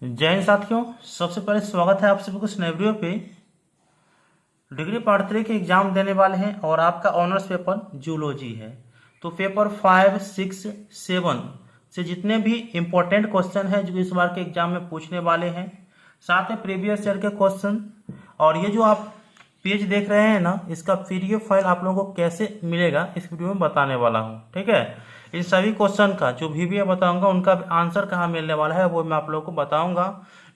जय हिंद साथियों। सबसे पहले स्वागत है आप सभी को इस नए वीडियो पे। डिग्री पार्ट 3 के एग्जाम देने वाले हैं और आपका ऑनर्स पेपर जूलॉजी है। तो पेपर 5, 6, 7 से जितने भी इम्पोर्टेंट क्वेश्चन हैं जो इस बार के एग्जाम में पूछने वाले हैं, साथ में प्रीवियस ईयर के क्वेश्चन, और ये जो आप पेज देख रहे हैं ना, इसका पीडीएफ फाइल आप लोगों को कैसे मिलेगा इस वीडियो में बताने वाला हूँ। ठीक है, इन सभी क्वेश्चन का जो भी बताऊंगा उनका आंसर कहाँ मिलने वाला है वो मैं आप लोगों को बताऊंगा।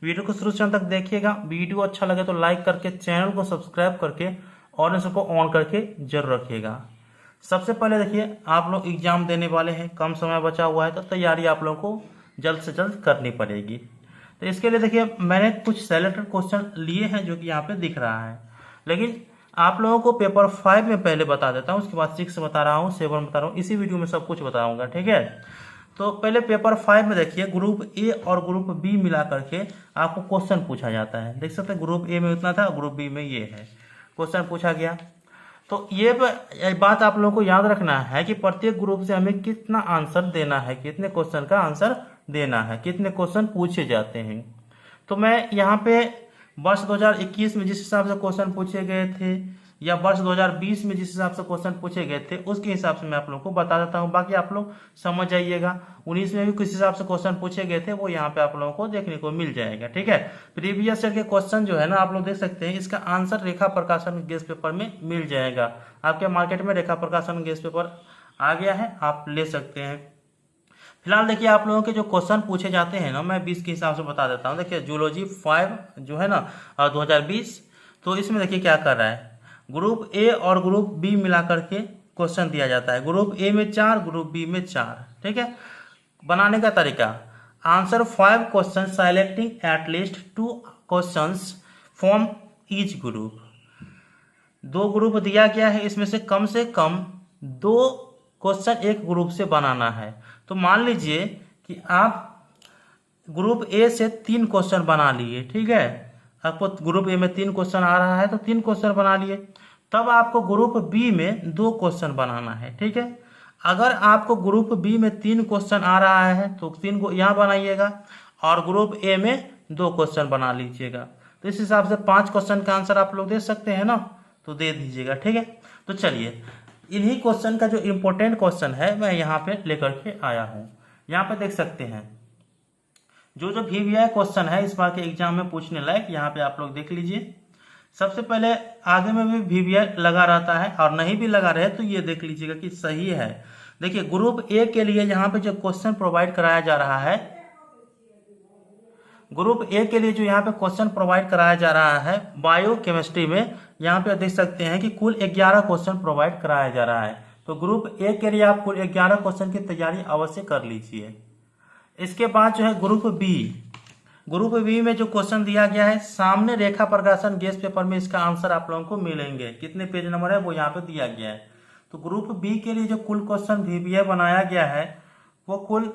वीडियो को शुरू से अंत तक देखिएगा। वीडियो अच्छा लगे तो लाइक करके चैनल को सब्सक्राइब करके और इसको ऑन करके जरूर रखिएगा। सबसे पहले देखिए, आप लोग एग्जाम देने वाले हैं, कम समय बचा हुआ है तो तैयारी आप लोगों को जल्द से जल्द करनी पड़ेगी। तो इसके लिए देखिए, मैंने कुछ सेलेक्टेड क्वेश्चन लिए हैं जो कि यहाँ पे दिख रहा है, लेकिन आप लोगों को पेपर 5 में पहले बता देता हूँ, उसके बाद 6 बता रहा हूँ, 7 बता रहा हूँ, इसी वीडियो में सब कुछ बताऊंगा। ठीक है, तो पहले पेपर 5 में देखिए, ग्रुप ए और ग्रुप बी मिला करके आपको क्वेश्चन पूछा जाता है। देख सकते हैं, ग्रुप ए में उतना था, ग्रुप बी में ये है, क्वेश्चन पूछा गया। तो ये बात आप लोगों को याद रखना है कि प्रत्येक ग्रुप से हमें कितना आंसर देना है, कितने क्वेश्चन का आंसर देना है, कितने क्वेश्चन पूछे जाते हैं। तो मैं यहाँ पे वर्ष 2021 में जिस हिसाब से क्वेश्चन पूछे गए थे या वर्ष 2020 में जिस हिसाब से क्वेश्चन पूछे गए थे उसके हिसाब से मैं आप लोगों को बता देता हूँ, बाकी आप लोग समझ जाइएगा। 19 में भी किस हिसाब से क्वेश्चन पूछे गए थे वो यहाँ पे आप लोगों को देखने को मिल जाएगा। ठीक है, प्रीवियस ईयर के क्वेश्चन जो है ना, आप लोग देख सकते हैं, इसका आंसर रेखा प्रकाशन गेस्ट पेपर में मिल जाएगा। आपके मार्केट में रेखा प्रकाशन गेस्ट पेपर आ गया है, आप ले सकते हैं। फिलहाल देखिए, आप लोगों के जो क्वेश्चन पूछे जाते हैं ना, मैं 20 के हिसाब से बता देता हूँ। देखिए, जूलॉजी 5 जो है ना 2020, तो इसमें देखिए क्या कर रहा है, ग्रुप ए और ग्रुप बी मिला करके क्वेश्चन दिया जाता है। ग्रुप ए में 4, ग्रुप बी में 4। ठीक है, बनाने का तरीका, answer 5 question selecting at least 2 question from each group. 2 group दिया गया है, इसमें से कम 2 क्वेश्चन एक ग्रुप से बनाना है। तो मान लीजिए कि आप ग्रुप ए से 3 क्वेश्चन बना लिए। ठीक है, आपको ग्रुप ए में 3 क्वेश्चन आ रहा है तो 3 क्वेश्चन बना लिए। तब आपको ग्रुप बी में 2 क्वेश्चन बनाना है। ठीक है, अगर आपको ग्रुप बी में 3 क्वेश्चन आ रहा है तो 3 को यहाँ बनाइएगा और ग्रुप ए में 2 क्वेश्चन बना लीजिएगा। तो इस हिसाब से 5 क्वेश्चन का आंसर आप लोग दे सकते हैं ना, तो दे दीजिएगा। ठीक है, तो चलिए, इन्हीं क्वेश्चन का जो इम्पोर्टेंट क्वेश्चन है मैं यहाँ पे लेकर के आया हूँ। यहाँ पे देख सकते हैं जो VVI क्वेश्चन है इस बार के एग्जाम में पूछने लायक, यहाँ पे आप लोग देख लीजिए। सबसे पहले आगे में भी VVI लगा रहता है और नहीं भी लगा रहे तो ये देख लीजिएगा कि सही है। देखिए, ग्रुप ए के लिए यहाँ पे जो क्वेश्चन प्रोवाइड कराया जा रहा है, ग्रुप ए के लिए जो यहाँ पे क्वेश्चन प्रोवाइड कराया जा रहा है बायो केमिस्ट्री में, यहाँ पे देख सकते हैं कि कुल 11 क्वेश्चन प्रोवाइड कराया जा रहा है। तो ग्रुप ए के लिए आप कुल 11 क्वेश्चन की तैयारी अवश्य कर लीजिए। इसके बाद जो है ग्रुप बी में जो क्वेश्चन दिया गया है, सामने रेखा प्रकाशन गेस्ट पेपर में इसका आंसर आप लोगों को मिलेंगे। कितने पेज नंबर है वो यहाँ पे दिया गया है। तो ग्रुप बी के लिए जो कुल क्वेश्चन VVI बनाया गया है वो कुल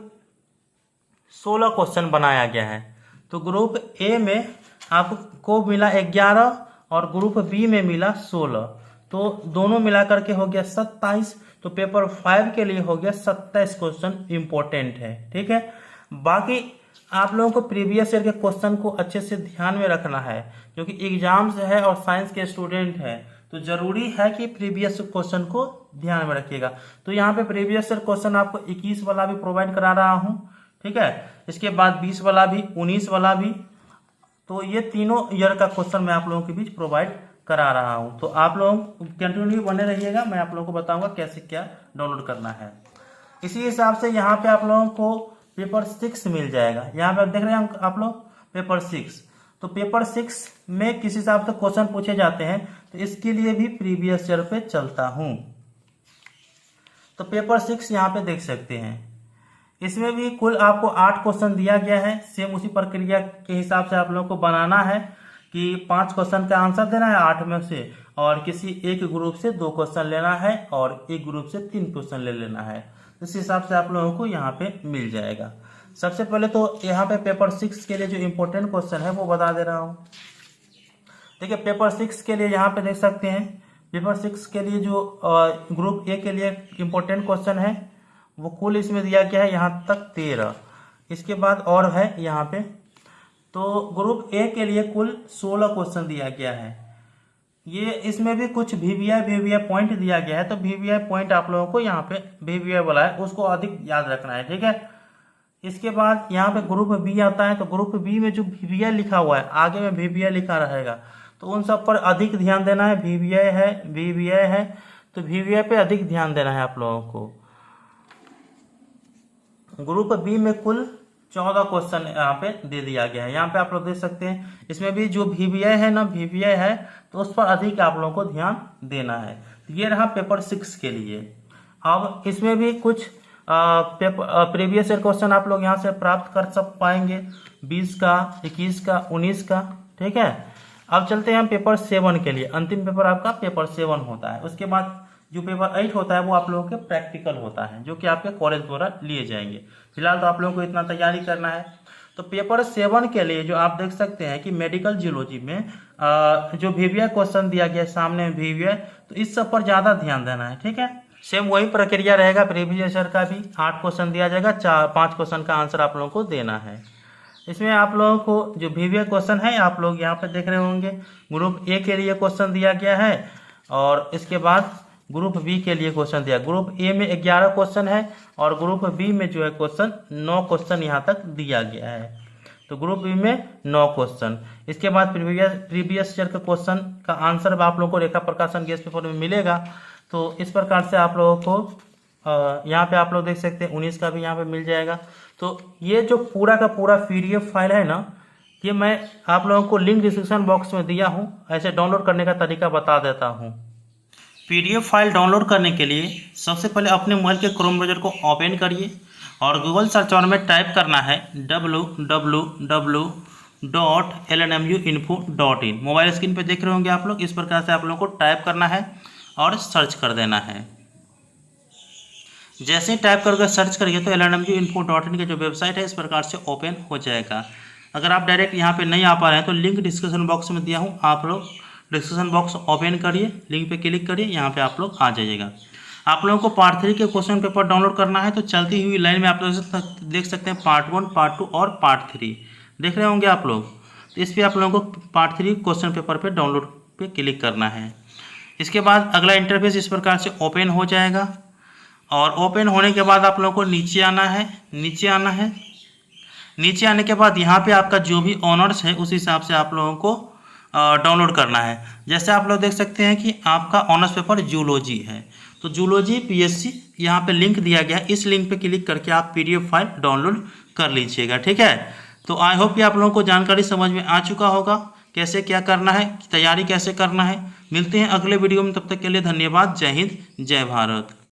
16 क्वेश्चन बनाया गया है। तो ग्रुप ए में आपको मिला 11 और ग्रुप बी में मिला 16, तो दोनों मिला करके हो गया 27। तो पेपर 5 के लिए हो गया 27 क्वेश्चन इंपॉर्टेंट है। ठीक है, बाकी आप लोगों को प्रीवियस ईयर के क्वेश्चन को अच्छे से ध्यान में रखना है, क्योंकि एग्जाम्स है और साइंस के स्टूडेंट है तो जरूरी है कि प्रीवियस क्वेश्चन को ध्यान में रखिएगा। तो यहाँ पे प्रीवियस ईयर क्वेश्चन आपको 21 वाला भी प्रोवाइड करा रहा हूँ। ठीक है, इसके बाद 20 वाला भी, 19 वाला भी, तो ये तीनों ईयर का क्वेश्चन मैं आप लोगों के बीच प्रोवाइड करा रहा हूं। तो आप लोग कंटिन्यू बने रहिएगा, मैं आप लोगों को बताऊंगा कैसे क्या डाउनलोड करना है। इसी हिसाब से यहाँ पे आप लोगों को पेपर 6 मिल जाएगा। यहाँ पे देख रहे हैं आप लोग पेपर 6, तो पेपर 6 में किस हिसाब से क्वेश्चन पूछे जाते हैं तो इसके लिए भी प्रीवियस ईयर पे चलता हूं। तो पेपर 6 यहाँ पे देख सकते हैं, इसमें भी कुल आपको 8 क्वेश्चन दिया गया है। सेम उसी प्रक्रिया के हिसाब से आप लोगों को बनाना है कि 5 क्वेश्चन का आंसर देना है 8 में से, और किसी एक ग्रुप से 2 क्वेश्चन लेना है और एक ग्रुप से 3 क्वेश्चन ले लेना है। इस हिसाब से आप लोगों को यहाँ पे मिल जाएगा। सबसे पहले तो यहाँ पे पेपर 6 के लिए जो इम्पोर्टेंट क्वेश्चन है वो बता दे रहा हूँ। देखिए, पेपर 6 के लिए यहाँ पे देख सकते हैं, पेपर 6 के लिए जो ग्रुप ए के लिए इम्पोर्टेंट क्वेश्चन है वो कुल इसमें दिया गया है यहाँ तक 13। इसके बाद और है यहाँ पे तो ग्रुप ए के लिए कुल 16 क्वेश्चन दिया गया है। ये इसमें भी कुछ वीवीआई पॉइंट दिया गया है, तो वीवीआई पॉइंट आप लोगों को यहाँ पे वीवीआई बोला है उसको अधिक याद रखना है, ठीक है। इसके बाद यहाँ पे ग्रुप बी आता है, तो ग्रुप बी में जो वीवीआई लिखा हुआ है आगे में वीवीआई लिखा रहेगा, तो उन सब पर अधिक ध्यान देना है। वीवीआई है तो वीवीआई पे अधिक ध्यान देना है आप लोगों को। ग्रुप बी में कुल 14 क्वेश्चन यहाँ पे दे दिया गया है। यहाँ पे आप लोग देख सकते हैं, इसमें भी जो वीवीआई है तो उस पर अधिक आप लोगों को ध्यान देना है। ये रहा पेपर 6 के लिए। अब इसमें भी कुछ प्रीवियस ईयर क्वेश्चन आप लोग यहाँ से प्राप्त कर सब पाएंगे, 20 का, 21 का, 19 का, ठीक है। अब चलते हैं हम पेपर 7 के लिए। अंतिम पेपर आपका पेपर 7 होता है। उसके बाद जो पेपर 8 होता है वो आप लोगों के प्रैक्टिकल होता है, जो कि आपके कॉलेज द्वारा लिए जाएंगे। फिलहाल तो आप लोगों को इतना तैयारी करना है। तो पेपर 7 के लिए जो आप देख सकते हैं कि मेडिकल जियोलॉजी में जो वीवीआई क्वेश्चन दिया गया है सामने वीवीआई, तो इस सब पर ज़्यादा ध्यान देना है, ठीक है। सेम वही प्रक्रिया रहेगा प्रीवियस ईयर का भी। 8 क्वेश्चन दिया जाएगा, 5 क्वेश्चन का आंसर आप लोगों को देना है। इसमें आप लोगों को जो वीवीआई क्वेश्चन है आप लोग यहाँ पे देख रहे होंगे, ग्रुप ए के लिए क्वेश्चन दिया गया है और इसके बाद ग्रुप बी के लिए क्वेश्चन दिया। ग्रुप ए में 11 क्वेश्चन है और ग्रुप बी में जो है क्वेश्चन 9 क्वेश्चन यहाँ तक दिया गया है। तो ग्रुप बी में 9 क्वेश्चन। इसके बाद प्रीवियस ईयर के क्वेश्चन का आंसर आप लोगों को रेखा प्रकाशन गेस्ट पेपर में मिलेगा। तो इस प्रकार से आप लोगों को यहाँ पे आप लोग देख सकते हैं 19 का भी यहाँ पे मिल जाएगा। तो ये जो पूरा का पूरा पीडीएफ फाइल है ना, ये मैं आप लोगों को लिंक डिस्क्रिप्शन बॉक्स में दिया हूँ। ऐसे डाउनलोड करने का तरीका बता देता हूँ। पीडीएफ फाइल डाउनलोड करने के लिए सबसे पहले अपने मोबाइल के क्रोम ब्राउज़र को ओपन करिए और गूगल सर्च बार में टाइप करना है www.lnmuinfo.in। मोबाइल स्क्रीन पे देख रहे होंगे आप लोग, इस प्रकार से आप लोगों को टाइप करना है और सर्च कर देना है। जैसे ही टाइप करके सर्च करिए तो lnmuinfo.in की जो वेबसाइट है इस प्रकार से ओपन हो जाएगा। अगर आप डायरेक्ट यहाँ पे नहीं आ पा रहे हैं तो लिंक डिस्क्रिप्शन बॉक्स में दिया हूँ, आप लोग डिस्क्रिप्शन बॉक्स ओपन करिए, लिंक पे क्लिक करिए, यहाँ पे आप लोग आ जाइएगा। आप लोगों को पार्ट 3 के क्वेश्चन पेपर डाउनलोड करना है, तो चलती हुई लाइन में आप लोग देख सकते हैं पार्ट 1, पार्ट 2 और पार्ट 3 देख रहे होंगे आप लोग। तो इस पर आप लोगों को पार्ट 3 क्वेश्चन पेपर पे डाउनलोड पे क्लिक करना है। इसके बाद अगला इंटरफेस इस प्रकार से ओपन हो जाएगा और ओपन होने के बाद आप लोगों को नीचे आना है। नीचे आने के बाद यहाँ पे आपका जो भी ऑनर्स है उस हिसाब से आप लोगों को डाउनलोड करना है। जैसे आप लोग देख सकते हैं कि आपका ऑनर्स पेपर जूलॉजी है, तो जूलॉजी पीएससी यहाँ पे लिंक दिया गया है, इस लिंक पे क्लिक करके आप पीडीएफ फाइल डाउनलोड कर लीजिएगा, ठीक है। तो आई होप कि आप लोगों को जानकारी समझ में आ चुका होगा, कैसे क्या करना है, तैयारी कैसे करना है। मिलते हैं अगले वीडियो में, तब तक के लिए धन्यवाद। जय हिंद, जय भारत।